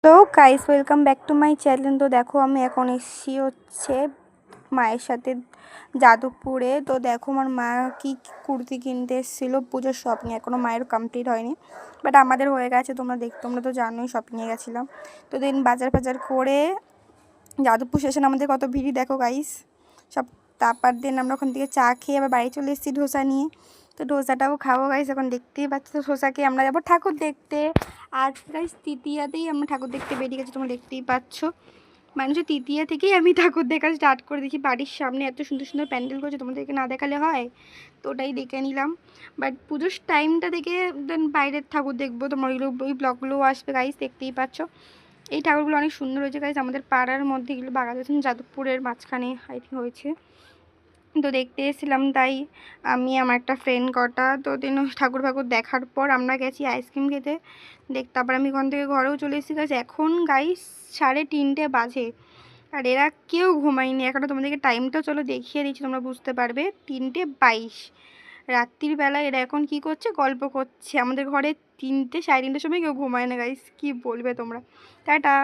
তো guys welcome back to my channel. তো দেখো আমি এখন এসেছি হচ্ছে মায়ের সাথে যাদবপুরে। তো দেখো আমার মা কি কুর্তি কিনতে এসেছিলো পুজোর শপিং, এখনও মায়ের কমপ্লিট হয়নি, বাট আমাদের হয়ে গেছে। তোমরা তো জানোই শপিংয়ে গেছিলাম। তো দিন বাজার করে যাদবপুর স্টেশন আমাদের কত ভিড় দেখো গাইস সব। তারপর দিন আমরা ওখান থেকে চা খেয়ে আবার বাড়ি চলে এসেছি ধোসা নিয়ে। তো ডোসাটাও খাবো গাইস, এখন দেখতেই পাচ্ছ। তো ধোসাকে আমরা যাবো ঠাকুর দেখতে। আজ গাইস তৃতীয়াতেই আমরা ঠাকুর দেখতে বেরিয়ে গেছি, তোমরা দেখতেই পাচ্ছ। মানুষের তৃতীয়া থেকেই আমি ঠাকুর দেখা স্টার্ট করে দিয়েছি। বাড়ির সামনে এত সুন্দর সুন্দর প্যান্ডেল করেছে, তোমাদেরকে না দেখালে হয়। তো ওটাই দেখে নিলাম, বাট পুজোর টাইমটা দেখে দেন বাইরের ঠাকুর দেখবো। তোমার ওই ব্লগগুলোও আসবে গাইস, দেখতেই পাচ্ছ। এই ঠাকুরগুলো অনেক সুন্দর হয়েছে গাইস, আমাদের পাড়ার মধ্যে এগুলো বাগান যাদবপুরের মাঝখানে আই থিঙ্ক হয়েছে। তো দেখতে এসেছিলাম, তাই আমি আমার একটা ফ্রেন্ড কটা। তো ঠাকুর দেখার পর আমরা গেছি আইসক্রিম খেতে। তারপর আমি ওখান থেকে ঘরেও চলে এসেছি গাইস। এখন গাইস 3:30 বাজে, আর এরা কেউ ঘুমায়নি এখনও। তোমাদেরকে টাইমটা চলো দেখিয়ে দিচ্ছি, তোমরা বুঝতে পারবে। 3:22 রাত্রির বেলা এরা এখন কি করছে, গল্প করছে। আমাদের ঘরে 3টে 3:30টার সময় কেউ ঘুমায় না গাইস, কি বলবে তোমরা। টাটা।